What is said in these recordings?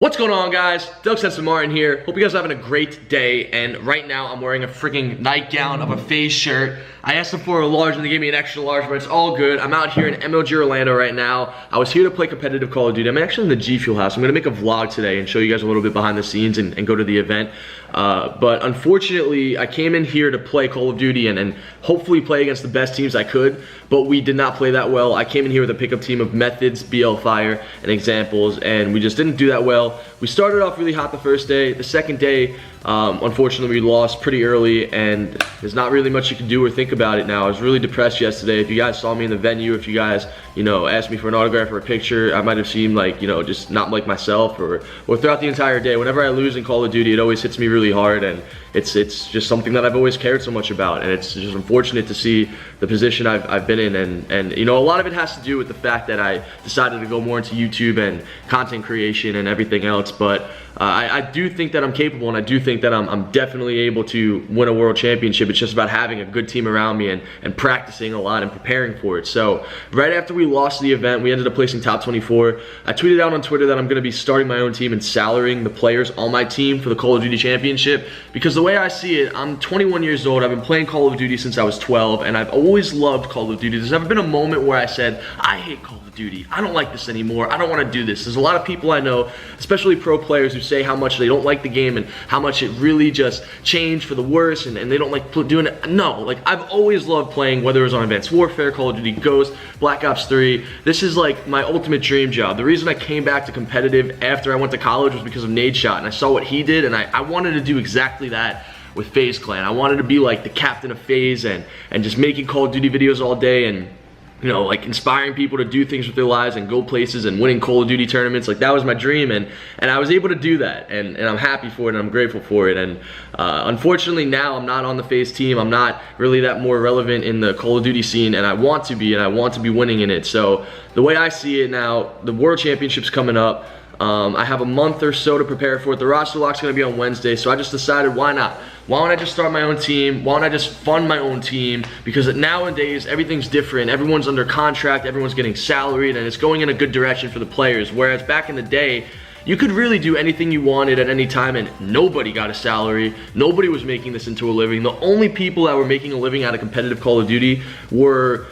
What's going on, guys? FaZe Censor Martin here. Hope you guys are having a great day. And right now, I'm wearing a freaking nightgown of a FaZe shirt. I asked them for a large and they gave me an extra large, but it's all good. I'm out here in MLG Orlando right now. I was here to play competitive Call of Duty. I'm actually in the G Fuel house. I'm gonna make a vlog today and show you guys a little bit behind the scenes and go to the event. But unfortunately, I came in here to play Call of Duty and hopefully play against the best teams I could, but we did not play that well. I came in here with a pickup team of Methods, BL Fire, and Examples, and we just didn't do that well. We started off really hot the first day. The second day, unfortunately, we lost pretty early, and there's not really much you can do or think about it now. I was really depressed yesterday. If you guys saw me in the venue, if you guys, asked me for an autograph or a picture, I might have seemed like, just not like myself, or throughout the entire day. Whenever I lose in Call of Duty, it always hits me really hard, and it's just something that I've always cared so much about, and it's just unfortunate to see the position I've been in, and a lot of it has to do with the fact that I decided to go more into YouTube and content creation and everything else, but I do think that I'm capable, and I do think that I'm definitely able to win a world championship. It's just about having a good team around me and practicing a lot and preparing for it. So right after we lost the event, we ended up placing top 24. I tweeted out on Twitter that I'm going to be starting my own team and salarying the players on my team for the Call of Duty championship, because the way I see it, I'm 21 years old. I've been playing Call of Duty since I was 12, and I've always loved Call of Duty. There's never been a moment where I said, I hate Call of Duty. I don't like this anymore. I don't want to do this. There's a lot of people I know, especially pro players, who say how much they don't like the game and how much it really just changed for the worse, and they don't like doing it. No, like, I've always loved playing, whether it was on Advanced Warfare, Call of Duty Ghost, Black Ops 3. This is like my ultimate dream job. The reason I came back to competitive after I went to college was because of Nadeshot, and I saw what he did, and I wanted to do exactly that with FaZe Clan. I wanted to be like the captain of FaZe and just making Call of Duty videos all day, and like inspiring people to do things with their lives and go places and winning Call of Duty tournaments. Like, that was my dream, and I was able to do that, and I'm happy for it, and I'm grateful for it. And unfortunately, now I'm not on the FaZe team. I'm not really that more relevant in the Call of Duty scene, and I want to be, and I want to be winning in it. So the way I see it now, the World Championship's coming up. I have a month or so to prepare for it. The roster lock's gonna be on Wednesday, so I just decided, why not? Why don't I just start my own team? Why don't I just fund my own team? Because nowadays, everything's different. Everyone's under contract, everyone's getting salaried, and it's going in a good direction for the players. Whereas back in the day, you could really do anything you wanted at any time, and nobody got a salary. Nobody was making this into a living. The only people that were making a living out of competitive Call of Duty were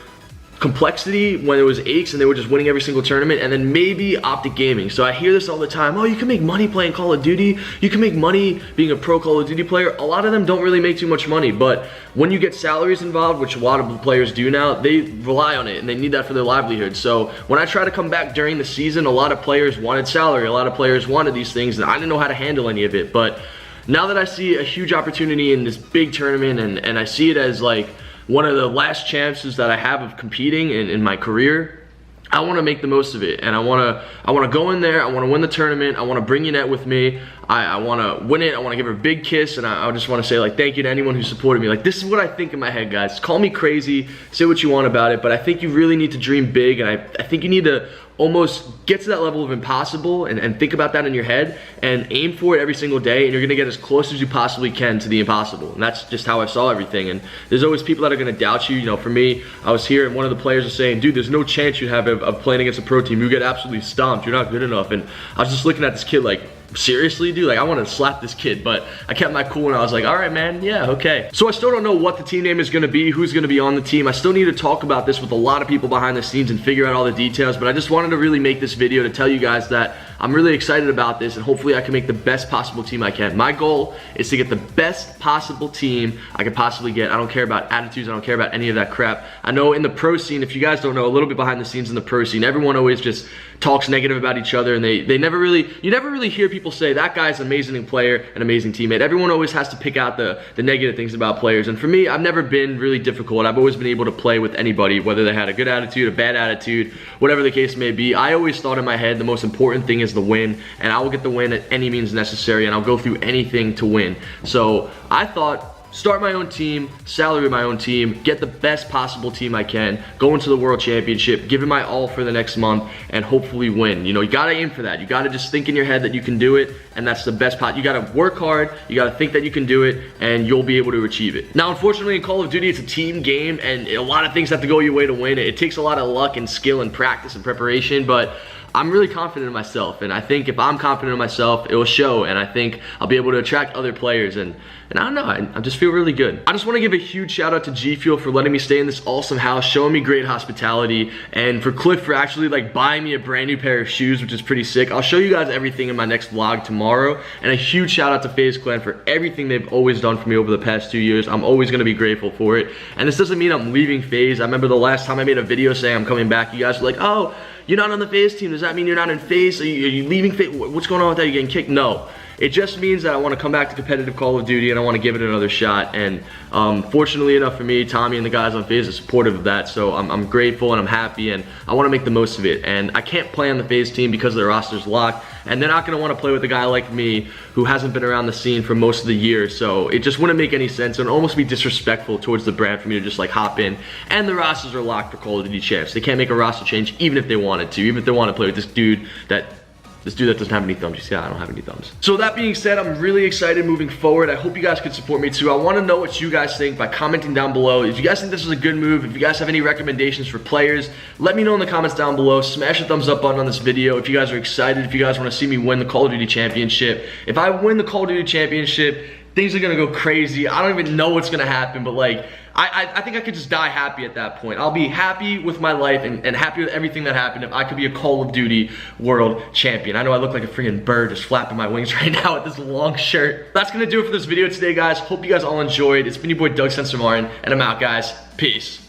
Complexity, when it was Aches and they were just winning every single tournament, and then maybe Optic Gaming. So I hear this all the time, oh, you can make money playing Call of Duty, you can make money being a pro Call of Duty player. A lot of them don't really make too much money, but when you get salaries involved, which a lot of players do now, they rely on it and they need that for their livelihood. So when I try to come back during the season, a lot of players wanted salary, a lot of players wanted these things, and I didn't know how to handle any of it. But now that I see a huge opportunity in this big tournament, and I see it as like one of the last chances that I have of competing in my career, I want to make the most of it, and I want to go in there. I want to win the tournament. I want to bring Yannette with me. I want to win it. I want to give her a big kiss, and I just want to say, like, thank you to anyone who supported me. Like, this is what I think in my head, guys. Call me crazy, say what you want about it, but I think you really need to dream big, and I think you need to almost get to that level of impossible and think about that in your head and aim for it every single day, and you're going to get as close as you possibly can to the impossible. And that's just how I saw everything. And there's always people that are going to doubt you. For me, I was here and one of the players was saying, dude, there's no chance you have of playing against a pro team. You get absolutely stomped. You're not good enough. And I was just looking at this kid like, seriously, dude? Like, I want to slap this kid, but I kept my cool, and I was like, all right, man, yeah, okay. So I still don't know what the team name is going to be, who's going to be on the team. I still need to talk about this with a lot of people behind the scenes and figure out all the details, but I just wanted to really make this video to tell you guys that I'm really excited about this, and hopefully I can make the best possible team I can. My goal is to get the best possible team I could possibly get. I don't care about attitudes. I don't care about any of that crap. I know in the pro scene, if you guys don't know, a little bit behind the scenes in the pro scene, everyone always just talks negative about each other, and you never really hear people say, that guy's an amazing player, an amazing teammate. Everyone always has to pick out the negative things about players, and for me, I've never been really difficult. I've always been able to play with anybody, whether they had a good attitude, a bad attitude, whatever the case may be. I always thought in my head the most important thing is the win, and I will get the win at any means necessary, and I'll go through anything to win. So I thought, start my own team, salary my own team, get the best possible team I can, go into the World Championship, give it my all for the next month, and hopefully win. You gotta aim for that. You gotta just think in your head that you can do it, and that's the best part. You gotta work hard, you gotta think that you can do it, and you'll be able to achieve it. Now, unfortunately, in Call of Duty, it's a team game, and a lot of things have to go your way to win. It takes a lot of luck and skill and practice and preparation, but I'm really confident in myself, and I think if I'm confident in myself, it will show, and I think I'll be able to attract other players, and I don't know, I just feel really good. I just want to give a huge shout out to G Fuel for letting me stay in this awesome house, showing me great hospitality, and for Cliff for actually like buying me a brand new pair of shoes, which is pretty sick. I'll show you guys everything in my next vlog tomorrow, and a huge shout out to FaZe Clan for everything they've always done for me over the past 2 years. I'm always going to be grateful for it, and this doesn't mean I'm leaving FaZe. I remember the last time I made a video saying I'm coming back, you guys were like, oh, you're not on the FaZe team, does that mean you're not in FaZe? Are you leaving FaZe? What's going on with that? You're getting kicked? No. It just means that I want to come back to competitive Call of Duty and I want to give it another shot. And fortunately enough for me, Tommy and the guys on FaZe are supportive of that. So I'm grateful and I'm happy and I want to make the most of it. And I can't play on the FaZe team because their roster's locked. And they're not going to want to play with a guy like me who hasn't been around the scene for most of the year. So it just wouldn't make any sense and almost be disrespectful towards the brand for me to just like hop in. And the rosters are locked for Call of Duty champs. They can't make a roster change even if they wanted to. Even if they want to play with this dude that doesn't have any thumbs. You see, I don't have any thumbs. So that being said, I'm really excited moving forward. I hope you guys could support me too. I want to know what you guys think by commenting down below. If you guys think this is a good move, if you guys have any recommendations for players, let me know in the comments down below. Smash the thumbs up button on this video if you guys are excited, if you guys want to see me win the Call of Duty Championship. If I win the Call of Duty Championship, things are gonna go crazy. I don't even know what's gonna happen, but like, I think I could just die happy at that point. I'll be happy with my life and happy with everything that happened if I could be a Call of Duty world champion. I know I look like a freaking bird just flapping my wings right now with this long shirt. That's gonna do it for this video today, guys. Hope you guys all enjoyed. It's been your boy Doug Censor, and I'm out, guys. Peace.